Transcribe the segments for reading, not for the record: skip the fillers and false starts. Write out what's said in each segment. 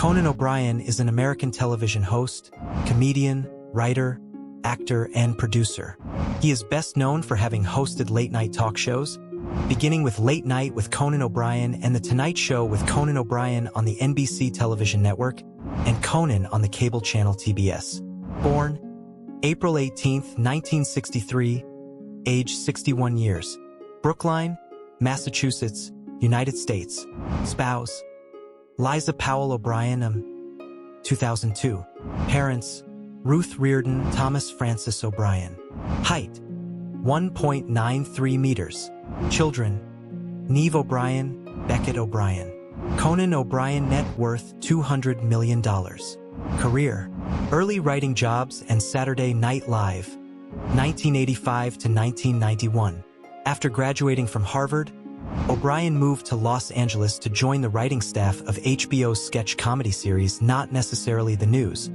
Conan O'Brien is an American television host, comedian, writer, actor, and producer. He is best known for having hosted late-night talk shows, beginning with Late Night with Conan O'Brien and The Tonight Show with Conan O'Brien on the NBC television network, and Conan on the cable channel TBS. Born April 18, 1963, age 61 years. Brookline, Massachusetts, United States. Spouse, Liza Powell O'Brien, 2002. Parents, Ruth Reardon, Thomas Francis O'Brien. Height, 1.93 meters. Children, Neve O'Brien, Beckett O'Brien. Conan O'Brien net worth $200 million. Career, early writing jobs and Saturday Night Live, 1985 to 1991. After graduating from Harvard, O'Brien moved to Los Angeles to join the writing staff of HBO's sketch comedy series Not Necessarily the News,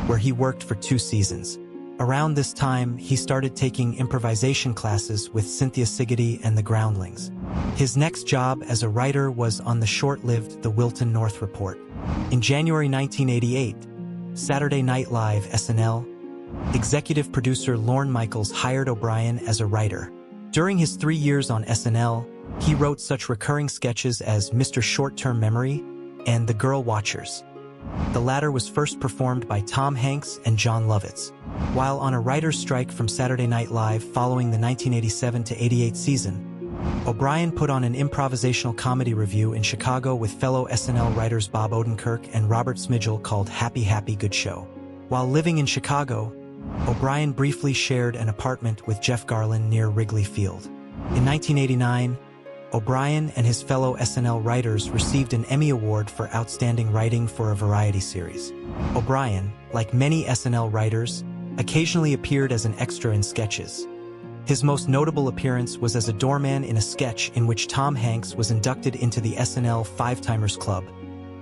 where he worked for 2 seasons. Around this time, he started taking improvisation classes with Cynthia Siggety and the Groundlings. His next job as a writer was on the short-lived The Wilton North Report. In January 1988, Saturday Night Live SNL, executive producer Lorne Michaels hired O'Brien as a writer. During his 3 years on SNL, he wrote such recurring sketches as Mr. Short-Term Memory and The Girl Watchers. The latter was first performed by Tom Hanks and John Lovitz. While on a writer's strike from Saturday Night Live following the 1987-88 season, O'Brien put on an improvisational comedy review in Chicago with fellow SNL writers Bob Odenkirk and Robert Smigel called Happy Happy Good Show. While living in Chicago, O'Brien briefly shared an apartment with Jeff Garlin near Wrigley Field. In 1989, O'Brien and his fellow SNL writers received an Emmy Award for Outstanding Writing for a Variety Series. O'Brien, like many SNL writers, occasionally appeared as an extra in sketches. His most notable appearance was as a doorman in a sketch in which Tom Hanks was inducted into the SNL Five-Timers Club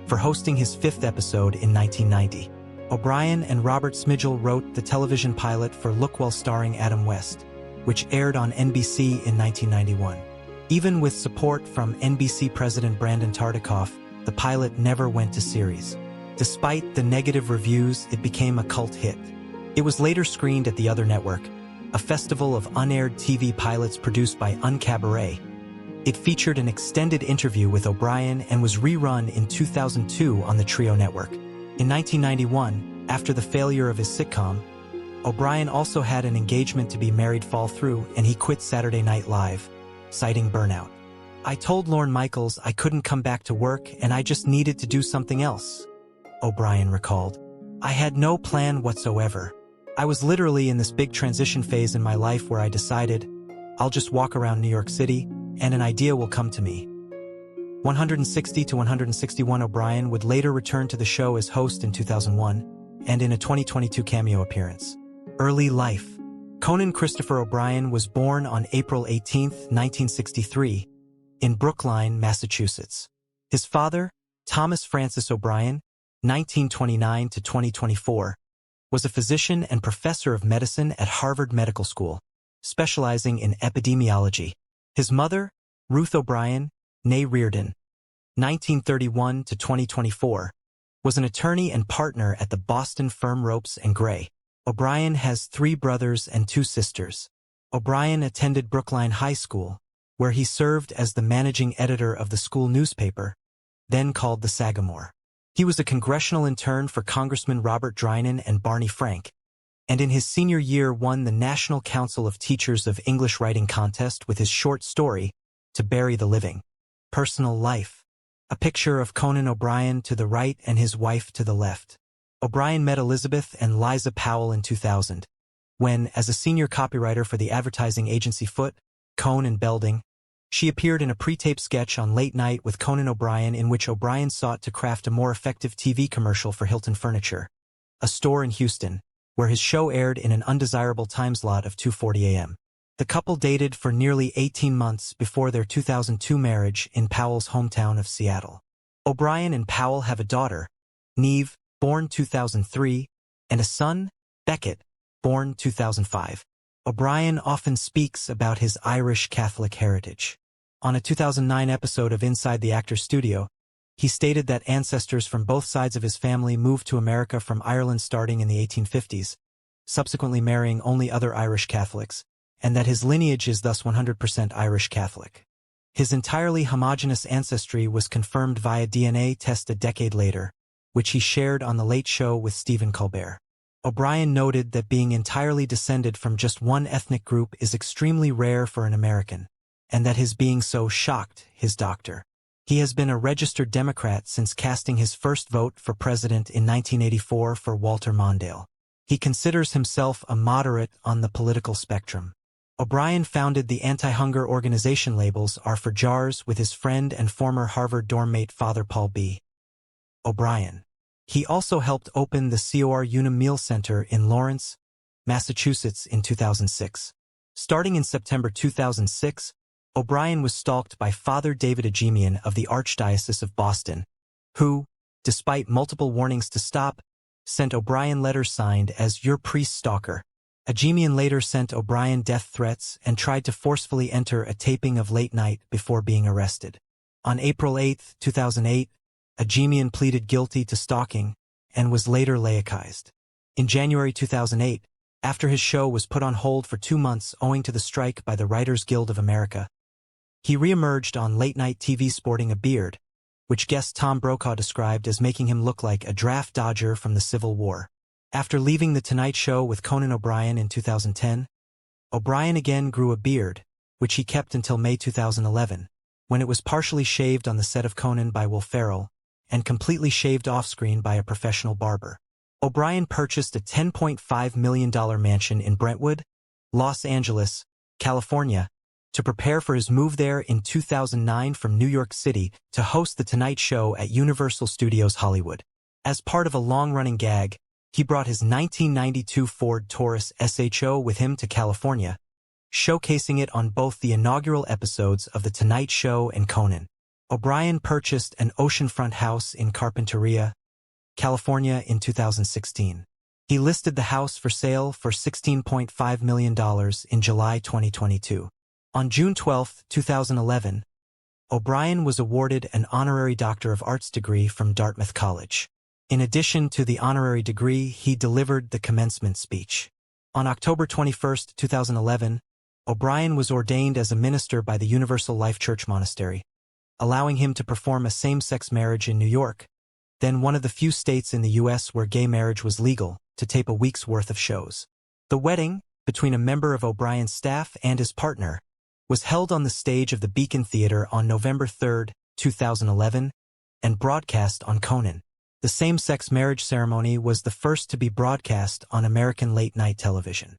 for hosting his 5th episode in 1990. O'Brien and Robert Smigel wrote the television pilot for Look Well starring Adam West, which aired on NBC in 1991. Even with support from NBC president Brandon Tartikoff, the pilot never went to series. Despite the negative reviews, it became a cult hit. It was later screened at the Other Network, a festival of unaired TV pilots produced by Uncabaret. It featured an extended interview with O'Brien and was rerun in 2002 on the Trio Network. In 1991, after the failure of his sitcom, O'Brien also had an engagement to be married fall through and he quit Saturday Night Live, citing burnout. "I told Lorne Michaels I couldn't come back to work and I just needed to do something else," O'Brien recalled. "I had no plan whatsoever. I was literally in this big transition phase in my life where I decided, I'll just walk around New York City and an idea will come to me." 160 to 161 O'Brien would later return to the show as host in 2001 and in a 2022 cameo appearance. Early life. Conan Christopher O'Brien was born on April 18, 1963, in Brookline, Massachusetts. His father, Thomas Francis O'Brien, 1929 to 2024, was a physician and professor of medicine at Harvard Medical School, specializing in epidemiology. His mother, Ruth O'Brien, née Reardon, 1931 to 2024, was an attorney and partner at the Boston firm Ropes and Gray. O'Brien has 3 brothers and 2 sisters. O'Brien attended Brookline High School, where he served as the managing editor of the school newspaper, then called the Sagamore. He was a congressional intern for Congressman Robert Drinan and Barney Frank, and in his senior year won the National Council of Teachers of English Writing contest with his short story, To Bury the Living. Personal life. A picture of Conan O'Brien to the right and his wife to the left. O'Brien met Elizabeth and Liza Powell in 2000, when, as a senior copywriter for the advertising agency Foote, Cone and Belding, she appeared in a pre-taped sketch on Late Night with Conan O'Brien in which O'Brien sought to craft a more effective TV commercial for Hilton Furniture, a store in Houston, where his show aired in an undesirable time slot of 2:40 a.m. The couple dated for nearly 18 months before their 2002 marriage in Powell's hometown of Seattle. O'Brien and Powell have a daughter, Neve, born 2003, and a son, Beckett, born 2005. O'Brien often speaks about his Irish Catholic heritage. On a 2009 episode of Inside the Actor's Studio, He stated that ancestors from both sides of his family moved to America from Ireland starting in the 1850s, subsequently marrying only other Irish Catholics, and that his lineage is thus 100% Irish Catholic. His entirely homogeneous ancestry was confirmed via DNA test a decade later, which he shared on The Late Show with Stephen Colbert. O'Brien noted that being entirely descended from just one ethnic group is extremely rare for an American, and that his being so shocked his doctor. He has been a registered Democrat since casting his first vote for president in 1984 for Walter Mondale. He considers himself a moderate on the political spectrum. O'Brien founded the anti-hunger organization Labels Are for Jars with his friend and former Harvard dormmate Father Paul B. O'Brien. He also helped open the COR Unum Meal Center in Lawrence, Massachusetts in 2006. Starting in September 2006, O'Brien was stalked by Father David Agemian of the Archdiocese of Boston, who, despite multiple warnings to stop, sent O'Brien letters signed as "Your Priest Stalker." Agemian later sent O'Brien death threats and tried to forcefully enter a taping of Late Night before being arrested. On April 8, 2008, Agemian pleaded guilty to stalking and was later laicized. In January 2008, after his show was put on hold for 2 months owing to the strike by the Writers Guild of America, he re-emerged on late-night TV sporting a beard, which guest Tom Brokaw described as making him look like a draft dodger from the Civil War. After leaving The Tonight Show with Conan O'Brien in 2010, O'Brien again grew a beard, which he kept until May 2011, when it was partially shaved on the set of Conan by Will Ferrell and completely shaved off-screen by a professional barber. O'Brien purchased a $10.5 million mansion in Brentwood, Los Angeles, California, to prepare for his move there in 2009 from New York City to host The Tonight Show at Universal Studios Hollywood. As part of a long-running gag, he brought his 1992 Ford Taurus SHO with him to California, showcasing it on both the inaugural episodes of The Tonight Show and Conan. O'Brien purchased an oceanfront house in Carpinteria, California in 2016. He listed the house for sale for $16.5 million in July 2022. On June 12, 2011, O'Brien was awarded an honorary Doctor of Arts degree from Dartmouth College. In addition to the honorary degree, he delivered the commencement speech. On October 21, 2011, O'Brien was ordained as a minister by the Universal Life Church Monastery, allowing him to perform a same-sex marriage in New York, then one of the few states in the U.S. where gay marriage was legal, to tape a week's worth of shows. The wedding, between a member of O'Brien's staff and his partner, was held on the stage of the Beacon Theater on November 3, 2011, and broadcast on Conan. The same-sex marriage ceremony was the first to be broadcast on American late-night television.